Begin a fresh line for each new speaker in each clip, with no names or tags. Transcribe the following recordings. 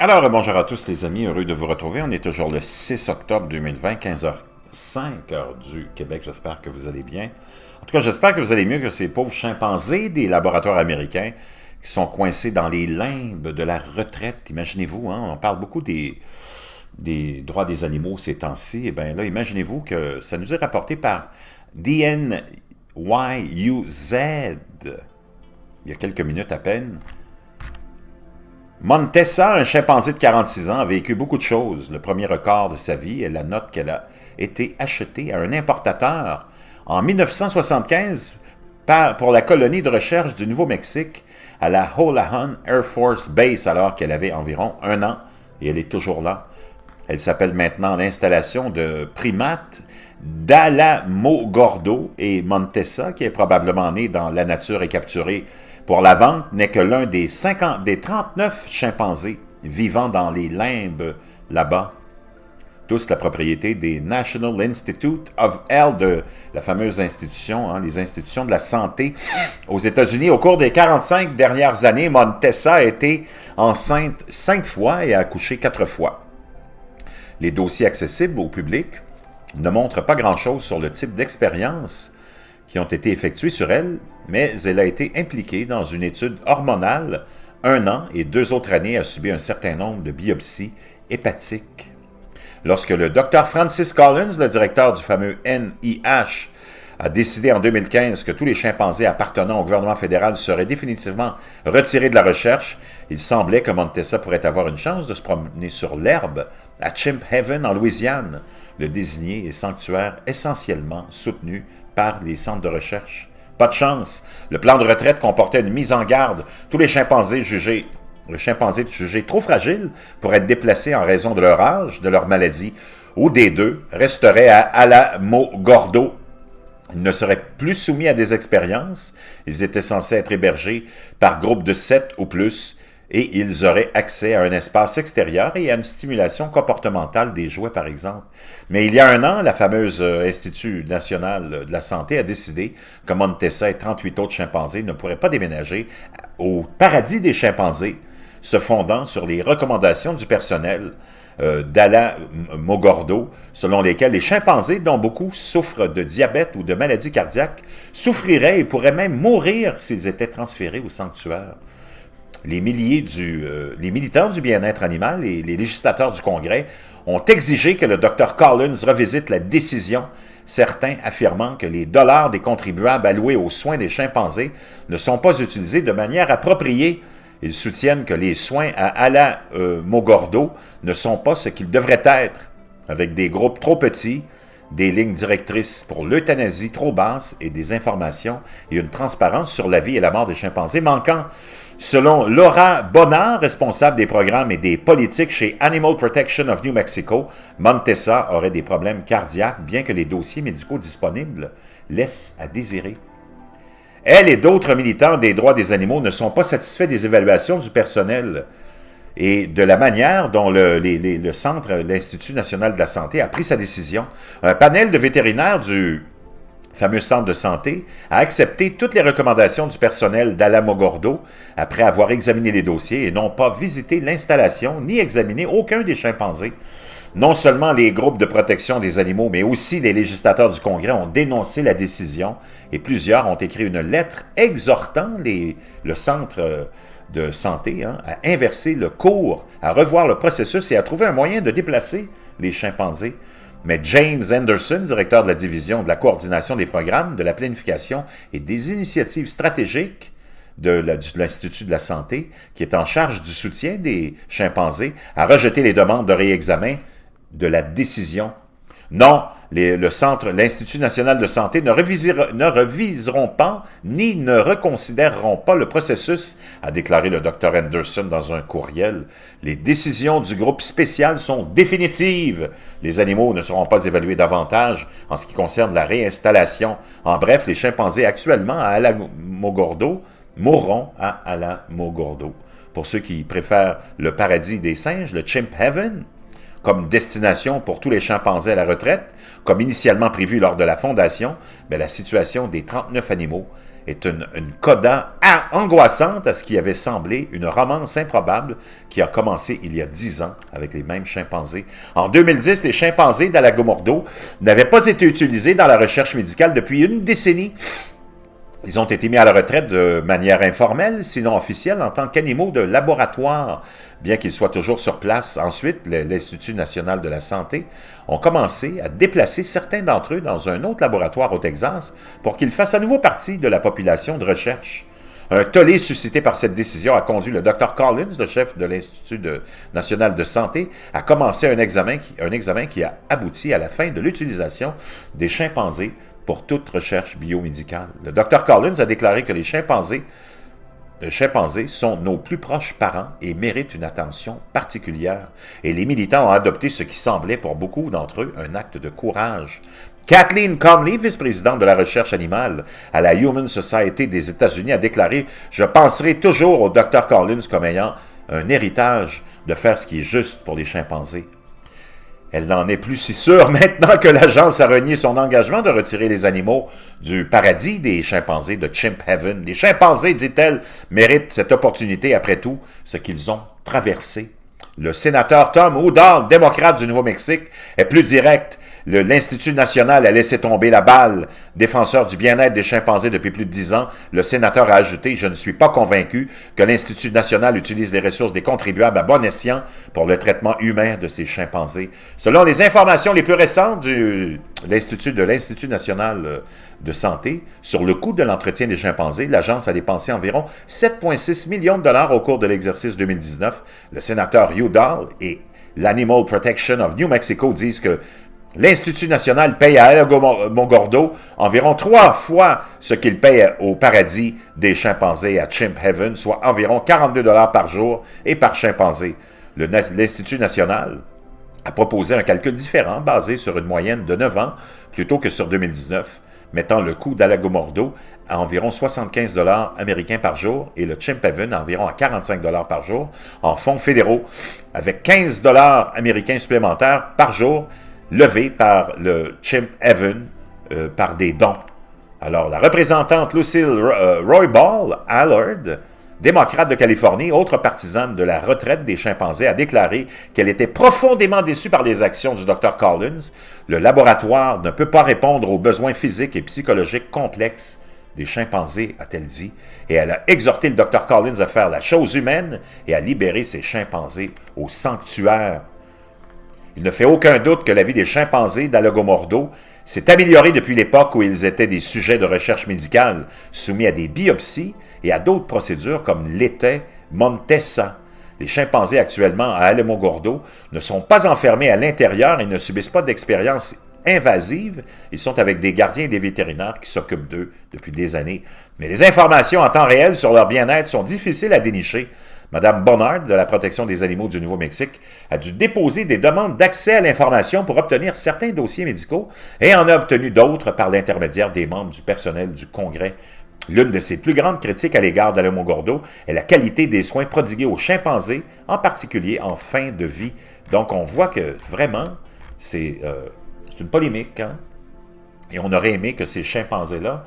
Alors, bonjour à tous les amis, heureux de vous retrouver. On est toujours le 6 octobre 2020, 15h05, heure du Québec. J'espère que vous allez bien. En tout cas, j'espère que vous allez mieux que ces pauvres chimpanzés des laboratoires américains qui sont coincés dans les limbes de la retraite. Imaginez-vous, hein, on parle beaucoup des droits des animaux ces temps-ci. Et bien là, imaginez-vous que ça nous est rapporté par DNYUZ il y a quelques minutes à peine. Montesa, un chimpanzé de 46 ans, a vécu beaucoup de choses. Le premier record de sa vie est la note qu'elle a été achetée à un importateur en 1975 pour la colonie de recherche du Nouveau-Mexique à la Holahan Air Force Base alors qu'elle avait environ 1 an et elle est toujours là. Elle s'appelle maintenant l'installation de primates d'Alamogordo et Montesa, qui est probablement né dans la nature et capturé pour la vente, n'est que l'un des 39 chimpanzés vivant dans les limbes là-bas. Tous la propriété des National Institute of Health, de la fameuse institution, hein, les institutions de la santé aux États-Unis. Au cours des 45 dernières années, Montesa a été enceinte 5 fois et a accouché 4 fois. Les dossiers accessibles au public ne montrent pas grand-chose sur le type d'expériences qui ont été effectuées sur elle, mais elle a été impliquée dans une étude hormonale 1 an et 2 autres années a subi un certain nombre de biopsies hépatiques. Lorsque le Dr Francis Collins, le directeur du fameux NIH, a décidé en 2015 que tous les chimpanzés appartenant au gouvernement fédéral seraient définitivement retirés de la recherche, il semblait que Montesa pourrait avoir une chance de se promener sur l'herbe à Chimp Haven en Louisiane. Le désigné est sanctuaire essentiellement soutenu par les centres de recherche. Pas de chance. Le plan de retraite comportait une mise en garde. Tous les chimpanzés jugés trop fragiles pour être déplacés en raison de leur âge, de leur maladie, ou des deux, resteraient à Alamogordo. Ils ne seraient plus soumis à des expériences. Ils étaient censés être hébergés par groupe de 7 ou plus, et ils auraient accès à un espace extérieur et à une stimulation comportementale des jouets, par exemple. Mais il y a 1 an, la fameuse Institut national de la santé a décidé que Montesa et 38 autres chimpanzés ne pourraient pas déménager au paradis des chimpanzés, se fondant sur les recommandations du personnel d'Alamogordo, selon lesquelles les chimpanzés, dont beaucoup souffrent de diabète ou de maladies cardiaques, souffriraient et pourraient même mourir s'ils étaient transférés au sanctuaire. Les militants du bien-être animal et les législateurs du Congrès ont exigé que le Dr Collins revisite la décision, certains affirmant que les dollars des contribuables alloués aux soins des chimpanzés ne sont pas utilisés de manière appropriée. Ils soutiennent que les soins à Alamogordo ne sont pas ce qu'ils devraient être, avec des groupes trop petits, des lignes directrices pour l'euthanasie trop basses et des informations et une transparence sur la vie et la mort des chimpanzés manquant. Selon Laura Bonnard, responsable des programmes et des politiques chez Animal Protection of New Mexico, Montesa aurait des problèmes cardiaques, bien que les dossiers médicaux disponibles laissent à désirer. Elle et d'autres militants des droits des animaux ne sont pas satisfaits des évaluations du personnel et de la manière dont le centre, l'Institut national de la santé, a pris sa décision. Un panel de vétérinaires du fameux centre de santé a accepté toutes les recommandations du personnel d'Alamogordo après avoir examiné les dossiers et n'ont pas visité l'installation ni examiné aucun des chimpanzés. Non seulement les groupes de protection des animaux, mais aussi les législateurs du Congrès ont dénoncé la décision et plusieurs ont écrit une lettre exhortant le centre de santé à inverser le cours, à revoir le processus et à trouver un moyen de déplacer les chimpanzés. Mais James Anderson, directeur de la division de la coordination des programmes, de la planification et des initiatives stratégiques de l'Institut de la santé, qui est en charge du soutien des chimpanzés, a rejeté les demandes de réexamen de la décision. Non, l'Institut national de santé ne reviseront pas ni ne reconsidéreront pas le processus, a déclaré le Dr Anderson dans un courriel. Les décisions du groupe spécial sont définitives. Les animaux ne seront pas évalués davantage en ce qui concerne la réinstallation. En bref, les chimpanzés actuellement à Alamogordo mourront à Alamogordo. Pour ceux qui préfèrent le paradis des singes, le Chimp Haven, comme destination pour tous les chimpanzés à la retraite, comme initialement prévu lors de la fondation, mais la situation des 39 animaux est une coda angoissante à ce qui avait semblé une romance improbable qui a commencé il y a 10 ans avec les mêmes chimpanzés. En 2010, les chimpanzés d'Alagomordo n'avaient pas été utilisés dans la recherche médicale depuis une décennie. Ils ont été mis à la retraite de manière informelle, sinon officielle, en tant qu'animaux de laboratoire, bien qu'ils soient toujours sur place. Ensuite, l'Institut national de la santé ont commencé à déplacer certains d'entre eux dans un autre laboratoire au Texas pour qu'ils fassent à nouveau partie de la population de recherche. Un tollé suscité par cette décision a conduit le Dr Collins, le chef de l'Institut national de santé, à commencer un examen qui a abouti à la fin de l'utilisation des chimpanzés pour toute recherche biomédicale. Le Dr Collins a déclaré que les chimpanzés sont nos plus proches parents et méritent une attention particulière. Et les militants ont adopté ce qui semblait pour beaucoup d'entre eux un acte de courage. Kathleen Conley, vice-présidente de la recherche animale à la Human Society des États-Unis, a déclaré « Je penserai toujours au Dr Collins comme ayant un héritage de faire ce qui est juste pour les chimpanzés. » Elle n'en est plus si sûre maintenant que l'agence a renié son engagement de retirer les animaux du paradis des chimpanzés, de Chimp Heaven. Les chimpanzés, dit-elle, méritent cette opportunité après tout, ce qu'ils ont traversé. Le sénateur Tom Udall, démocrate du Nouveau-Mexique, est plus direct. L'Institut national a laissé tomber la balle. Défenseur du bien-être des chimpanzés depuis plus de 10 ans, le sénateur a ajouté « Je ne suis pas convaincu que l'Institut national utilise les ressources des contribuables à bon escient pour le traitement humain de ces chimpanzés. » Selon les informations les plus récentes de l'Institut national de santé, sur le coût de l'entretien des chimpanzés, l'agence a dépensé environ 7,6 millions de dollars au cours de l'exercice 2019. Le sénateur Udall et l'Animal Protection of New Mexico disent que l'Institut national paye à Alamogordo environ 3 fois ce qu'il paye au paradis des chimpanzés à Chimp Heaven, soit environ 42 $ par jour et par chimpanzé. L'Institut national a proposé un calcul différent basé sur une moyenne de 9 ans plutôt que sur 2019, mettant le coût d'Alagomordo à environ 75 $ américains par jour et le Chimp Heaven à environ à 45 $ par jour en fonds fédéraux, avec 15 $ américains supplémentaires par jour levé par le Chimp Heaven par des dons. Alors, la représentante Lucille Roybal Allard, démocrate de Californie, autre partisane de la retraite des chimpanzés, a déclaré qu'elle était profondément déçue par les actions du Dr Collins. Le laboratoire ne peut pas répondre aux besoins physiques et psychologiques complexes des chimpanzés, a-t-elle dit, et elle a exhorté le Dr Collins à faire la chose humaine et à libérer ces chimpanzés au sanctuaire. Il ne fait aucun doute que la vie des chimpanzés d'Alagomordo s'est améliorée depuis l'époque où ils étaient des sujets de recherche médicale, soumis à des biopsies et à d'autres procédures comme l'était Montesa. Les chimpanzés actuellement à Alamogordo ne sont pas enfermés à l'intérieur et ne subissent pas d'expériences invasives. Ils sont avec des gardiens et des vétérinaires qui s'occupent d'eux depuis des années. Mais les informations en temps réel sur leur bien-être sont difficiles à dénicher. Mme Bonnard, de la protection des animaux du Nouveau-Mexique, a dû déposer des demandes d'accès à l'information pour obtenir certains dossiers médicaux et en a obtenu d'autres par l'intermédiaire des membres du personnel du Congrès. L'une de ses plus grandes critiques à l'égard d'Alamogordo est la qualité des soins prodigués aux chimpanzés, en particulier en fin de vie. Donc, on voit que vraiment, c'est une polémique, hein? Et on aurait aimé que ces chimpanzés-là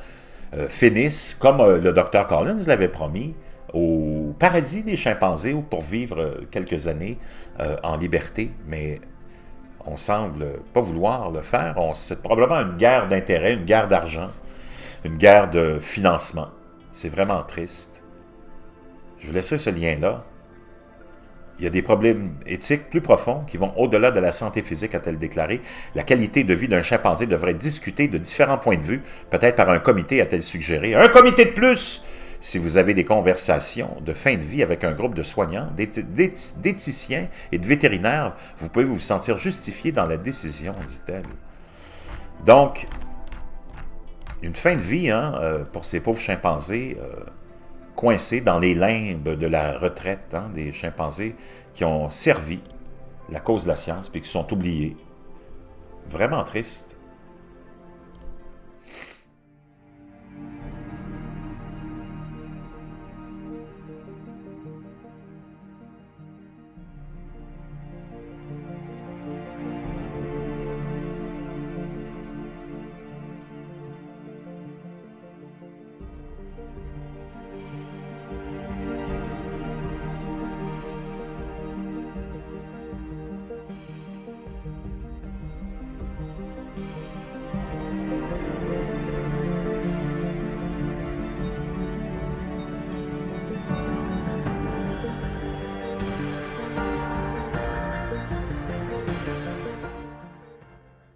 finissent, comme le Dr Collins l'avait promis, au paradis des chimpanzés ou pour vivre quelques années en liberté, mais on semble pas vouloir le faire. C'est probablement une guerre d'intérêt, une guerre d'argent, une guerre de financement. C'est vraiment triste. Je vous laisserai ce lien-là. Il y a des problèmes éthiques plus profonds qui vont au-delà de la santé physique, a-t-elle déclaré. La qualité de vie d'un chimpanzé devrait être discutée de différents points de vue, peut-être par un comité, a-t-elle suggéré. Un comité de plus! Si vous avez des conversations de fin de vie avec un groupe de soignants, d'éthiciens et de vétérinaires, vous pouvez vous sentir justifié dans la décision, dit-elle. Donc, une fin de vie pour ces pauvres chimpanzés coincés dans les limbes de la retraite, des chimpanzés qui ont servi la cause de la science puis qui sont oubliés. Vraiment triste.